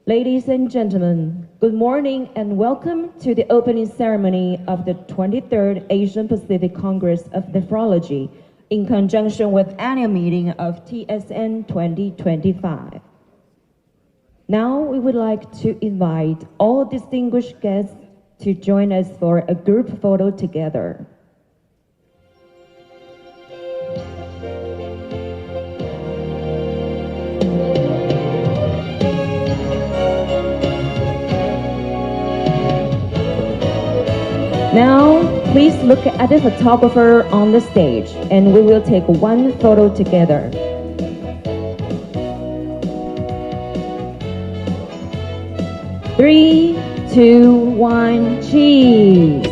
Ladies and gentlemen, good morning and welcome to the opening ceremony of the 23rd Asian Pacific Congress of Nephrology in conjunction with annual meeting of TSN 2025. Now we would like to invite all distinguished guests to join us for a group photo together. Now, please look at the photographer on the stage, and we will take one photo together. Three, two, one, cheese.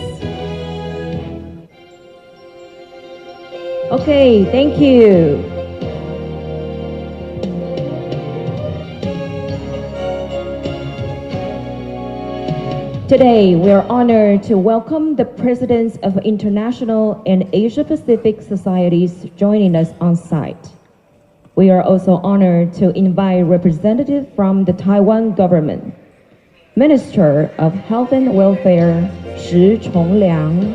Okay, thank you. Today, we are honored to welcome the presidents of international and Asia-Pacific societies joining us on site. We are also honored to invite representatives from the Taiwan government, Minister of Health and Welfare, Shi Chongliang,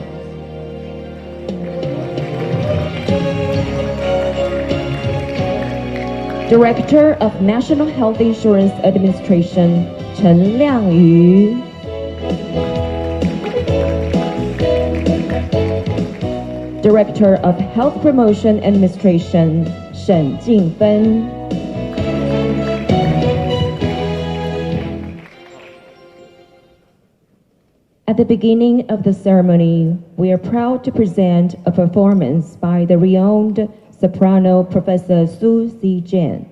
Director of National Health Insurance Administration, Chen Liangyu, Director of Health Promotion Administration, Shen Jingfen. At the beginning of the ceremony, we are proud to present a performance by the renowned soprano Professor Susi Jen.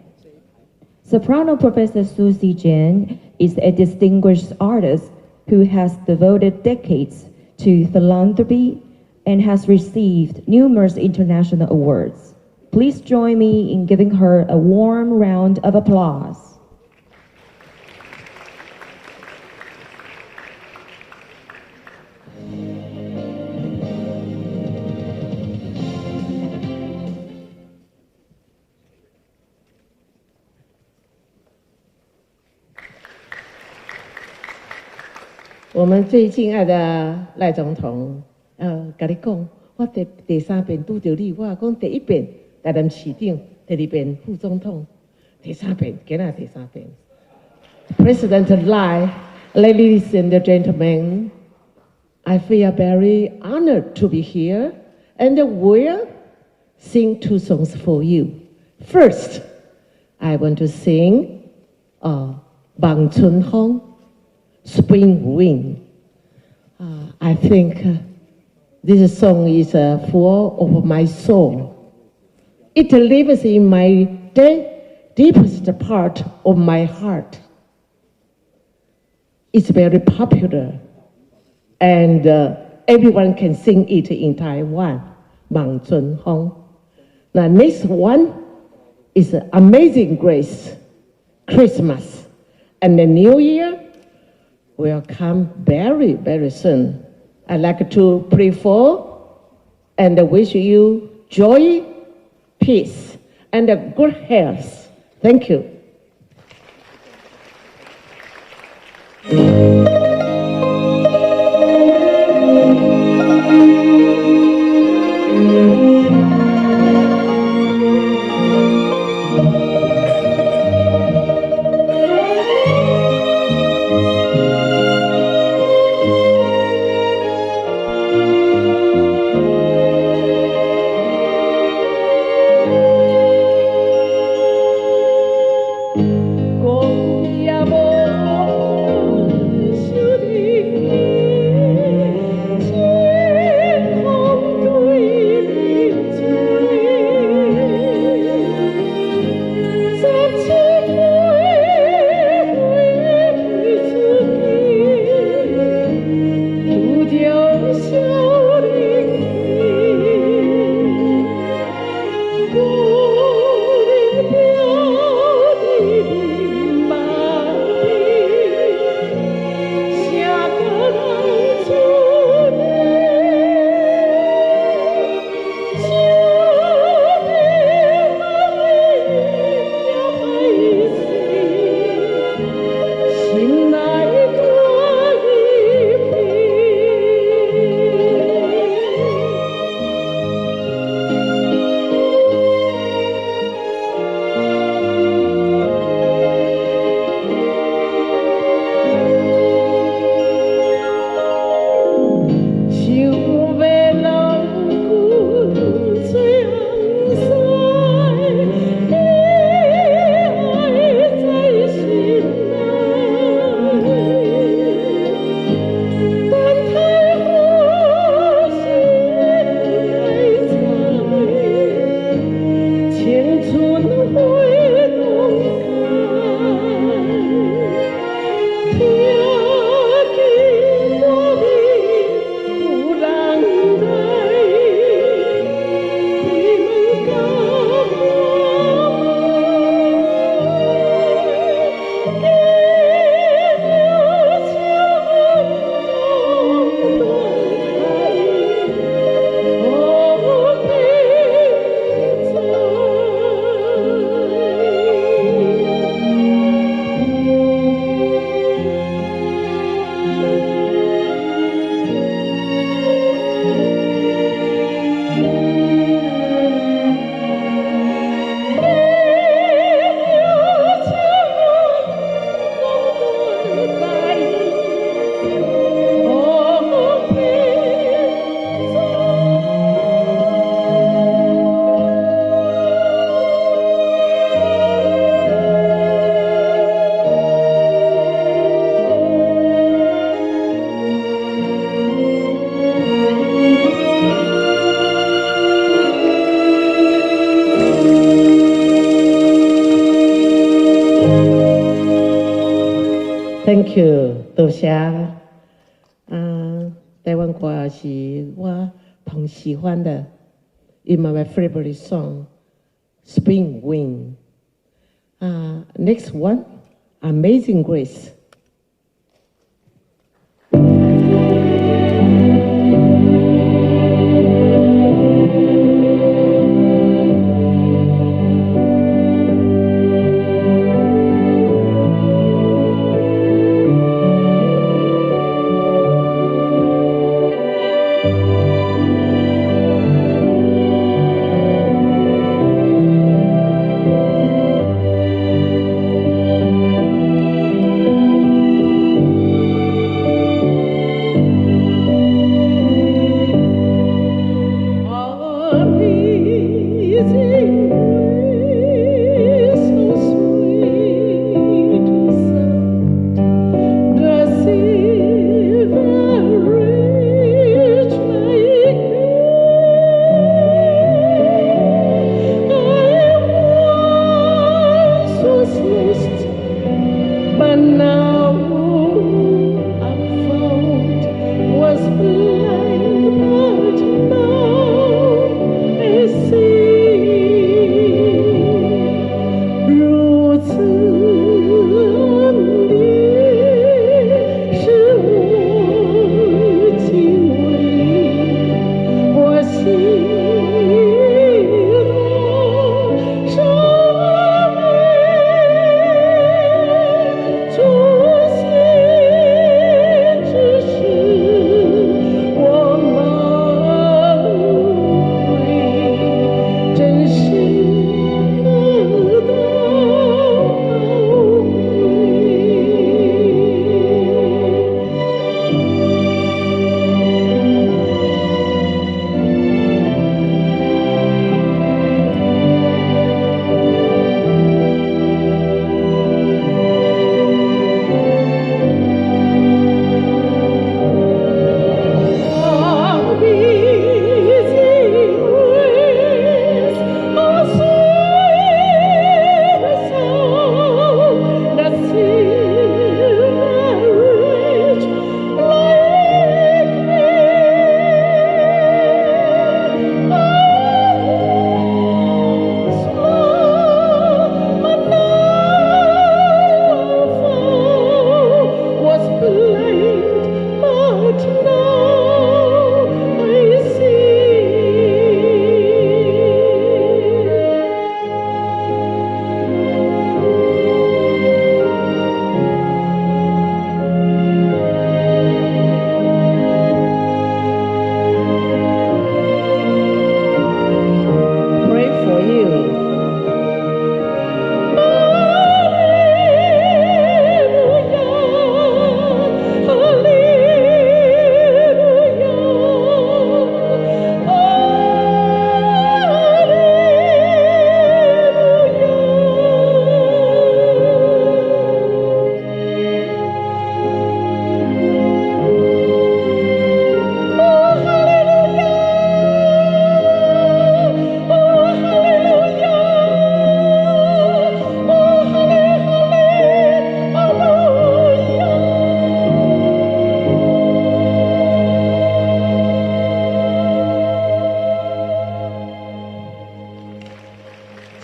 Soprano Professor Susi Jen is a distinguished artist who has devoted decades to philanthropy and has received numerous international awards. Please join me in giving her a warm round of applause.我们最敬爱的赖总统，跟你讲，我第三遍拄到你，我讲第一遍台南市长，第二遍副总统，第三遍，今仔第三遍。President Lai, ladies and gentlemen, I feel very honored to be here and will sing two songs for you. First, I want to sing Bang Chun Hong, Spring Wind. I think this song is full of my soul. It lives in my deepest part of my heart. It's very popular, and everyone can sing it in Taiwan. Bang Chun Hong. The next one is Amazing Grace, Christmas, and the New Year will come very, very soon. I'd like to pray for and wish you joy, peace, and good health. Thank you. Thank you， 多谢。台湾歌也是我同喜欢的 ，in my favorite song，Spring Wind。Next one，Amazing Grace。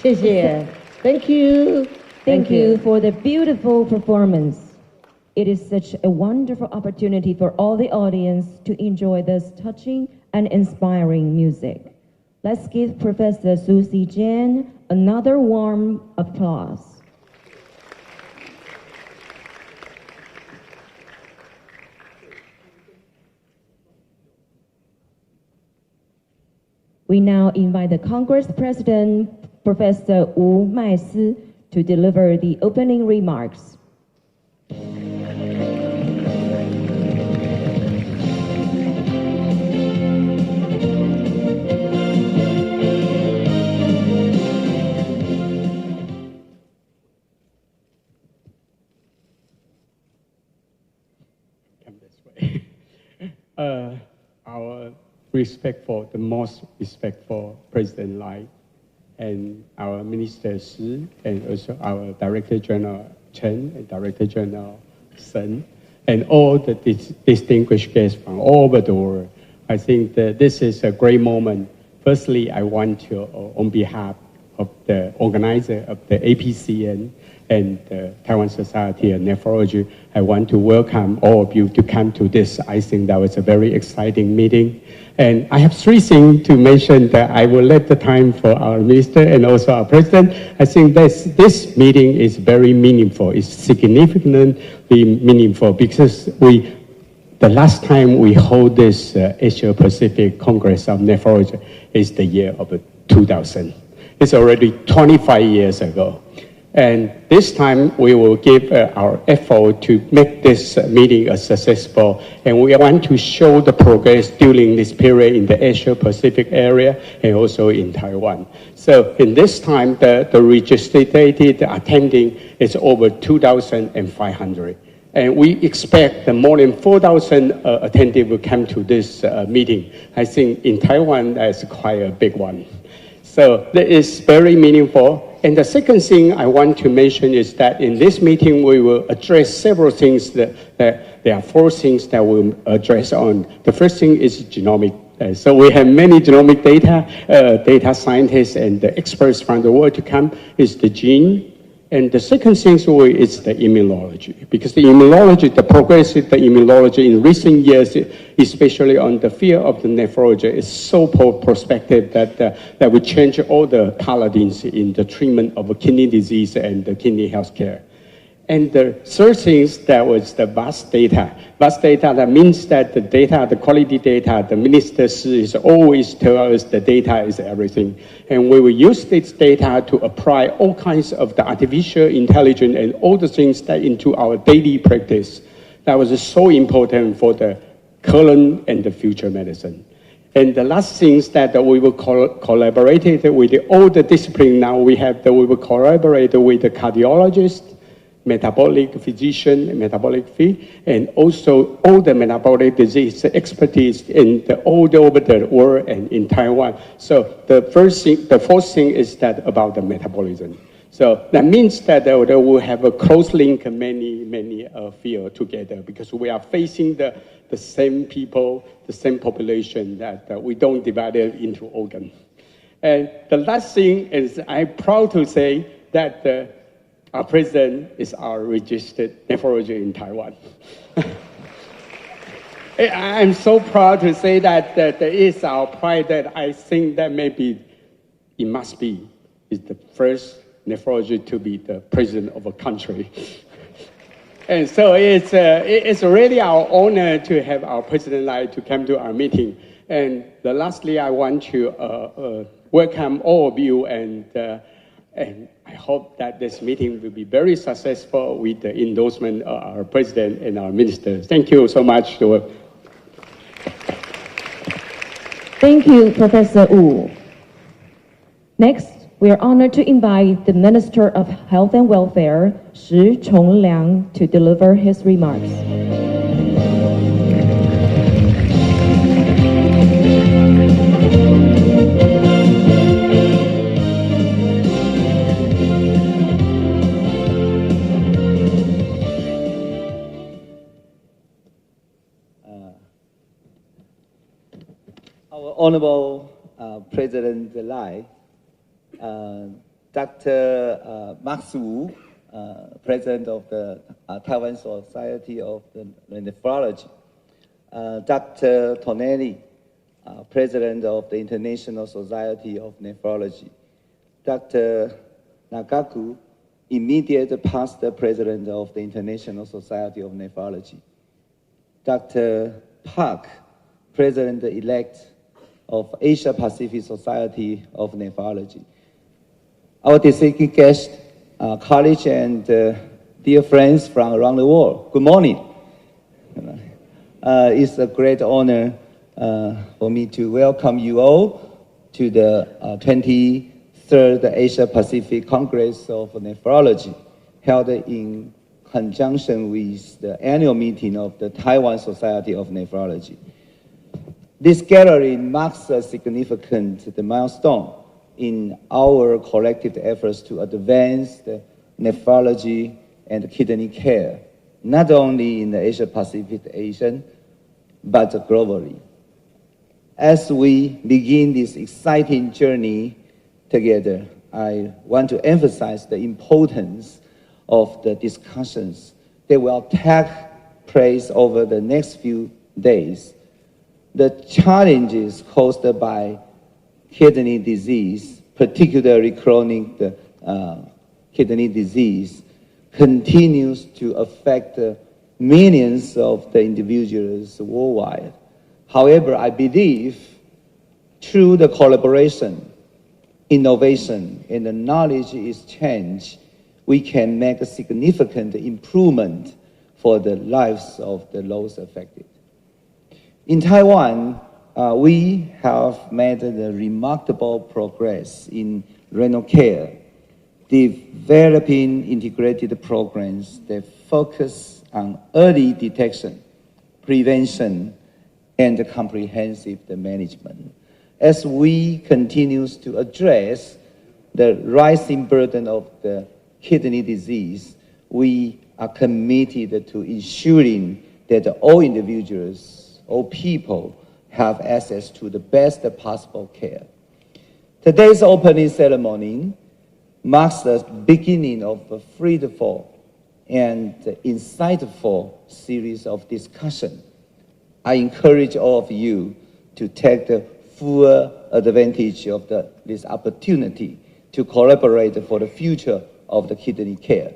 谢谢 ，Thank you, Thank you for the beautiful performance. It is such a wonderful opportunity for all the audience to enjoy this touching and inspiring music. Let's give Professor Susi Jen another warm applause. We now invite the Congress President, Professor Wu Maisi, to deliver the opening remarks. Come this way. Our the most respectful President Lai, and our Minister Shi, and also our Director General Chen and Director General and all the distinguished guests from all over the world. I think that this is a great moment. Firstly, I want to, on behalf of the organizer of the APCN and the Taiwan Society of Nephrology, I want to welcome all of you to come to this. I think that was a very exciting meeting. And I have three things to mention that I will let the time for our minister and also our president. I think this meeting is very meaningful. It's significantly meaningful because the last time we hold this Asia Pacific Congress of Nephrology is the year of 2000. It's already 25 years ago. And this time we will give our effort to make this meeting a successful, and we want to show the progress during this period in the Asia Pacific area and also in Taiwan. So in this time, the registered attending is over 2,500. And we expect that more than 4,000 attendees will come to this meeting. I think in Taiwan, that's quite a big one. So that is very meaningful. And the second thing I want to mention is that in this meeting, we will address several things that there are four things that we'll address on. The first thing is genomic. So we have many genomic data scientists and the experts from the world to come is the gene. And the second thing is the immunology, because the immunology, the progress of the immunology in recent years, especially on the field of the nephrology, is so prospective that will change all the paradigms in the treatment of kidney disease and the kidney health care. And the third thing that was the vast data. Vast data, that means that the data, the quality data, the ministers is always tell us the data is everything. And we will use this data to apply all kinds of the artificial intelligence and all the things that into our daily practice. That was so important for the current and the future medicine. And the last thing is that we will collaborate with all the discipline now we have, that we will collaborate with the cardiologist, metabolic physician, metabolic field, and also all the metabolic disease expertise all over the world and in Taiwan. So the fourth thing is that about the metabolism. So that means that we will have a close link many fields together, because we are facing the same people, the same population, that we don't divide it into organs. And the last thing is I'm proud to say that our president is our registered nephrologist in Taiwan. I'm so proud to say that it is our pride that I think that maybe it must be is the first nephrologist to be the president of a country. And so it's really our honor to have our President Lai to come to our meeting. And lastly, I want to welcome all of you, and I hope that this meeting will be very successful with the endorsement of our president and our ministers. Thank you so much. Thank you, Professor Wu. Next, we are honored to invite the Minister of Health and Welfare, Shi Chongliang, to deliver his remarks. Our Honorable President Lai, Dr. Max Wu, President of the Taiwan Society of Nephrology, Dr. Tonelli, President of the International Society of Nephrology, Dr. Nagaku, immediate past President of the International Society of Nephrology, Dr. Park, President-elect of Asia Pacific Society of Nephrology. Our distinguished guests, colleagues, and dear friends from around the world, good morning. It's a great honor for me to welcome you all to the 23rd Asia Pacific Congress of Nephrology, held in conjunction with the annual meeting of the Taiwan Society of Nephrology. This gathering marks a significant milestone in our collective efforts to advance the nephrology and kidney care not only in the Asia-Pacific region, but globally. As we begin this exciting journey together, I want to emphasize the importance of the discussions that will take place over the next few days. The challenges caused by kidney disease, particularly chronic kidney disease, continues to affect millions of the individuals worldwide. However, I believe through the collaboration, innovation, and the knowledge exchange, we can make a significant improvement for the lives of those affected. In Taiwan, we have made a remarkable progress in renal care, developing integrated programs that focus on early detection, prevention, and comprehensive management. As we continue to address the rising burden of the kidney disease, we are committed to ensuring that all individuals, all people, have access to the best possible care. Today's opening ceremony marks the beginning of a fruitful and insightful series of discussion. I encourage all of you to take the full advantage of this opportunity to collaborate for the future of the kidney care.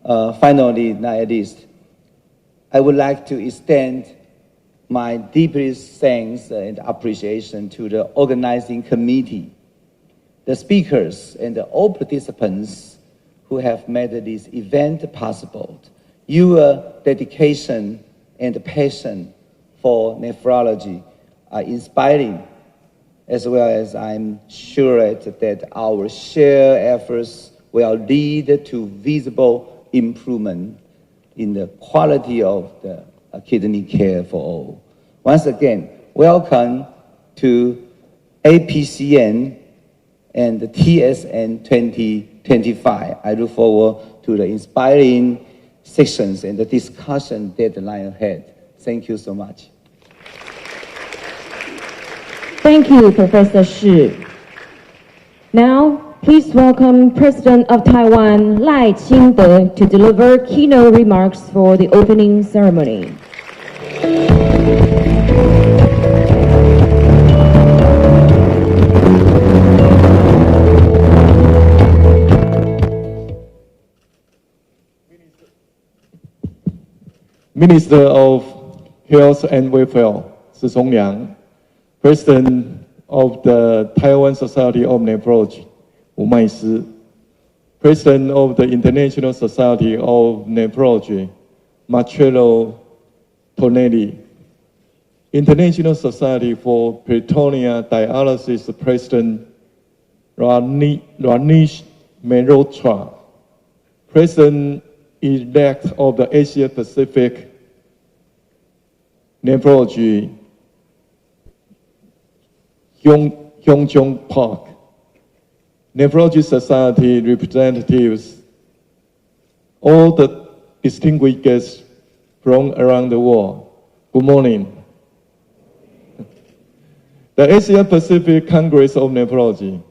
Finally, not least, I would like to extend my deepest thanks and appreciation to the organizing committee, the speakers, and all participants who have made this event possible. Your dedication and passion for nephrology are inspiring, as well as I'm sure that our shared efforts will lead to visible improvement in the quality of the kidney care for all. Once again, welcome to APCN and the TSN 2025. I look forward to the inspiring sessions and the discussion that lie ahead. Thank you so much. Thank you, Professor Shi. Now, please welcome President of Taiwan, Lai清德, to deliver keynote remarks for the opening ceremony. Minister of Health and Welfare, Shi Songliang, President of the Taiwan Society of Nephrology, Wu Maishi, President of the International Society of Nephrology, Marcello Tonelli, International Society for Peritoneal Dialysis President Ranish Mehrotra, President-elect of the Asia Pacific Nephrology, Hyung Park, Nephrology Society representatives, all the distinguished guests from around the world, good morning. The Asia Pacific Congress of Nephrology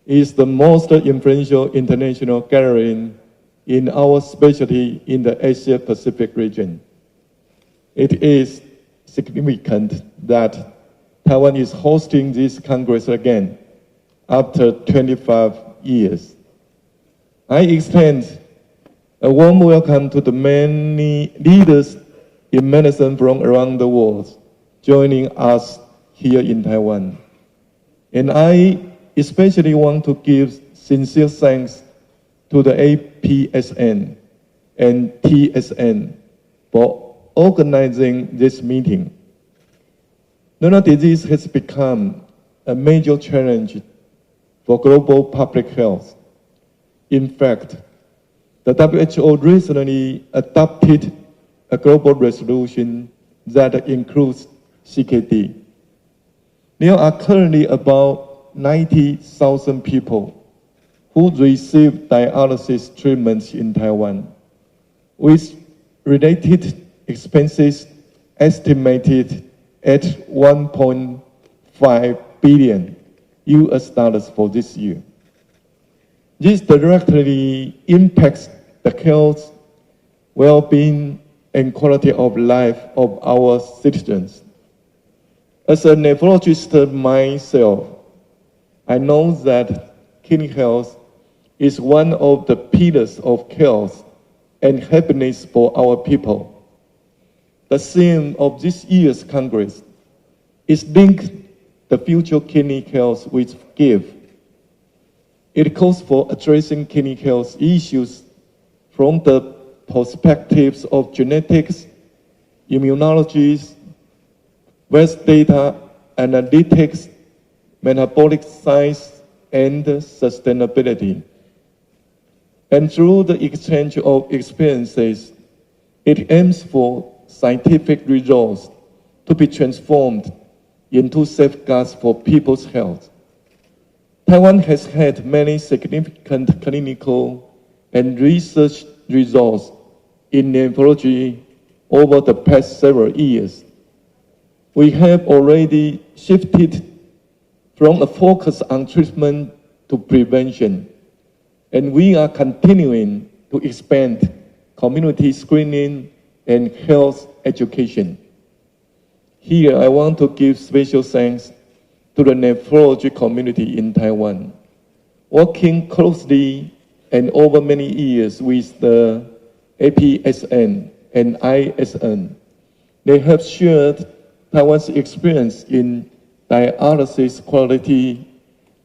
is the most influential international gathering in our specialty in the Asia Pacific region. It is significant that Taiwan is hosting this Congress again after 25 years. I extend a warm welcome to the many leaders in medicine from around the world joining us here in Taiwan. And I especially want to give sincere thanks to the APSN and TSN for organizing this meeting. Renal disease has become a major challenge for global public health. In fact, the WHO recently adopted a global resolution that includes CKD. There are currently about 90,000 people who receive dialysis treatments in Taiwan, with related expenses estimated at $1.5 billion for this year. This directly impacts the health, well-being, and quality of life of our citizens. As a nephrologist myself, I know that kidney health is one of the pillars of health and happiness for our people. The theme of this year's Congress is linked the future kidney health with GIVE. It calls for addressing kidney health issues from the perspectives of genetics, immunology, West data analytics, metabolic science, and sustainability. And through the exchange of experiences, it aims for scientific results to be transformed into safeguards for people's health. Taiwan has had many significant clinical and research results in nephrology over the past several years. We have already shifted from a focus on treatment to prevention, and we are continuing to expand community screening and health education. Here, I want to give special thanks to the nephrology community in Taiwan. Working closely and over many years with the APSN and ISN, they have shared Taiwan's experience in dialysis quality,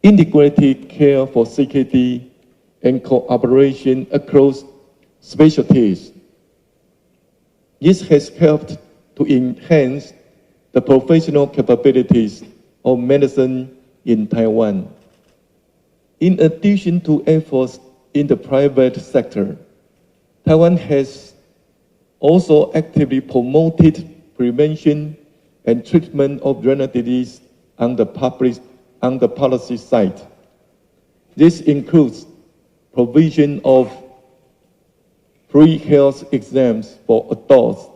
integrated care for CKD, and cooperation across specialties. This has helped to enhance the professional capabilities of medicine in Taiwan. In addition to efforts in the private sector, Taiwan has also actively promoted prevention and treatment of renal disease on the policy side. This includes provision of free health exams for adults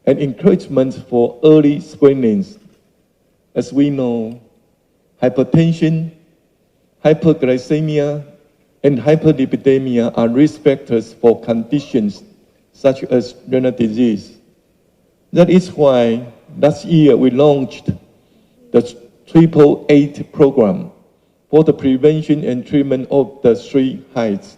and encouragement for early screenings. As we know, hypertension, hyperglycemia, and hyperlipidemia are risk factors for conditions such as renal disease. That is why last year we launched the 888 program for the prevention and treatment of the 3 heights.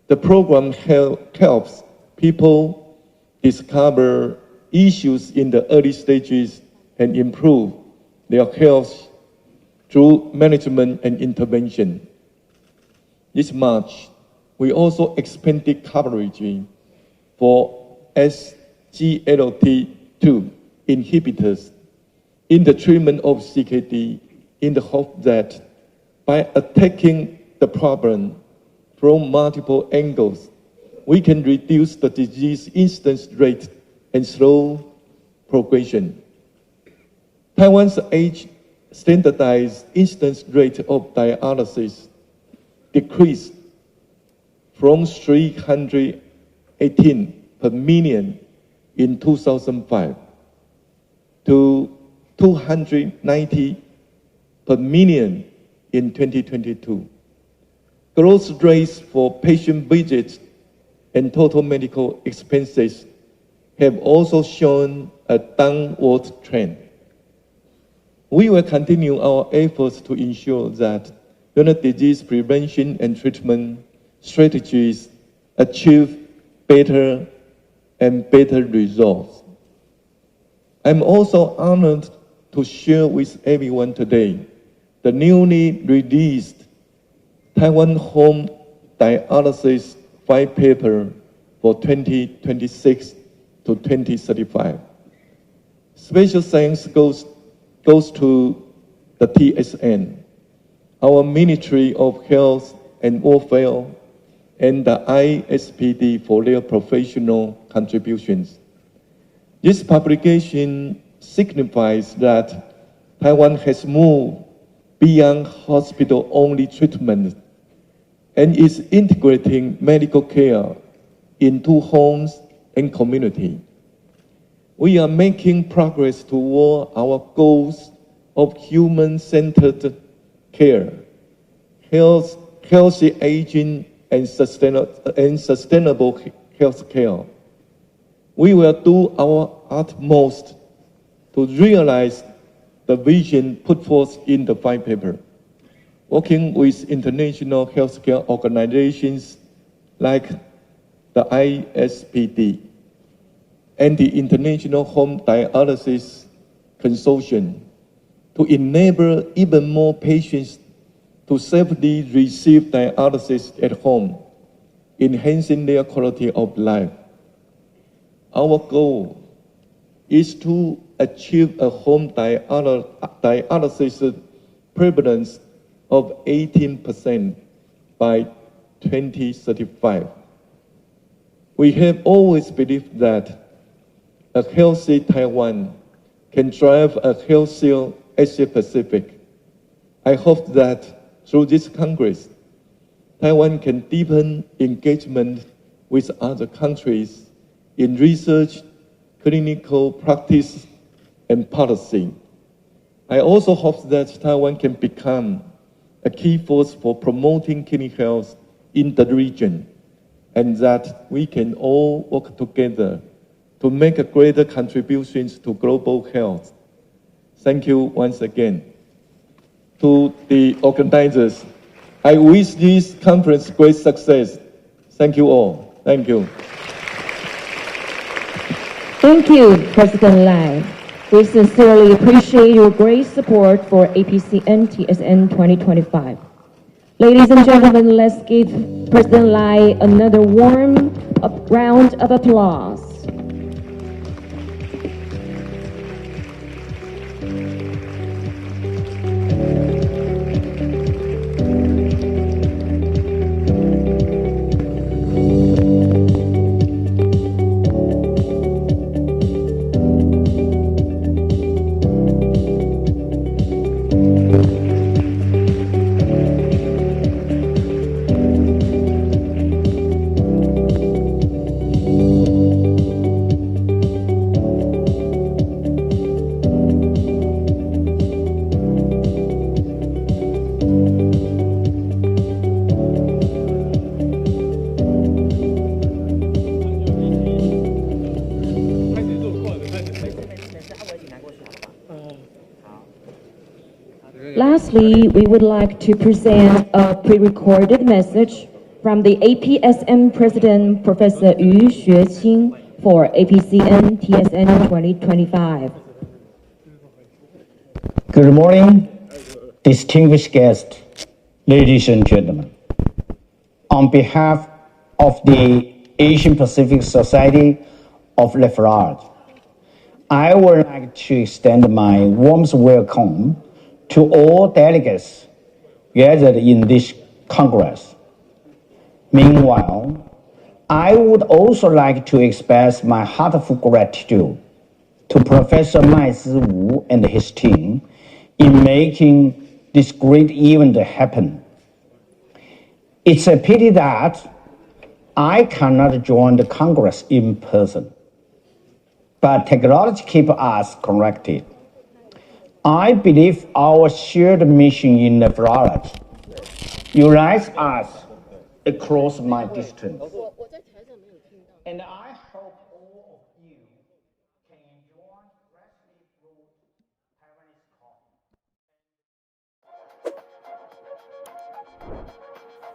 The program helps people discover issues in the early stages and improve their health through management and intervention. This March, we also expanded coverage for SGLT2 inhibitors in the treatment of CKD in the hope that by attacking the problem from multiple angles, we can reduce the disease incidence rate and slow progression. Taiwan's age standardized incidence rate of dialysis decreased from 318 per million in 2005 to 290 per million in 2022. Growth rates for patient visits and total medical expenses have also shown a downward trend. We will continue our efforts to ensure that renal disease prevention and treatment strategies achieve better and better results. I'm also honored to share with everyone today the newly released Taiwan Home Dialysis White Paper for 2026 to 2035. Special thanks goes to the TSN, our Ministry of Health and Welfare, and the ISPD for their professional contributions. This publication signifies that Taiwan has moved beyond hospital-only treatment and is integrating medical care into homes and community. We are making progress toward our goals of human-centered care, healthy aging, and sustainable health care. We will do our utmost to realize the vision put forth in the white paper, working with international healthcare organizations like the ISPD and the International Home Dialysis Consortium to enable even more patients to safely receive dialysis at home, enhancing their quality of life. Our goal is to achieve a home dialysis prevalence of 18% by 2035. We have always believed that a healthy Taiwan can drive a healthier Asia Pacific. I hope that through this Congress, Taiwan can deepen engagement with other countries in research, clinical practice, and policy. I also hope that Taiwan can become a key force for promoting kidney health in the region, and that we can all work together to make a greater contributions to global health. Thank you once again. To the organizers, I wish this conference great success. Thank you all. Thank you. Thank you, President Lai. We sincerely appreciate your great support for APCN TSN 2025. Ladies and gentlemen, let's give President Lai another warm round of applause. Lastly, we would like to present a pre-recorded message from the APSM President, Professor Yu Xueqing, for APCN TSN 2025. Good morning, distinguished guests, ladies and gentlemen. On behalf of the Asian Pacific Society of Nephrology, I would like to extend my warmest welcome to all delegates gathered in this Congress. Meanwhile, I would also like to express my heartfelt gratitude to Professor Maizi Wu and his team in making this great event happen. It's a pity that I cannot join the Congress in person, but technology keeps us connected. I believe our shared mission in nephrology unites us across my distance. And I hope all of you can enjoy freshly brewed Taiwanese coffee.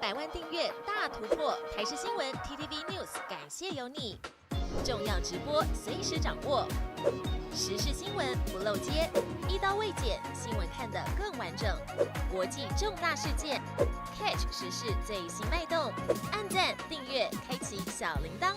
100万订阅大突破，台视新闻 TTVNews 感谢有你。重要直播随时掌握，时事新闻不漏接，一刀未剪，新闻看得更完整。国际重大事件 ，catch 时事最新脉动，按赞订阅，开启小铃铛。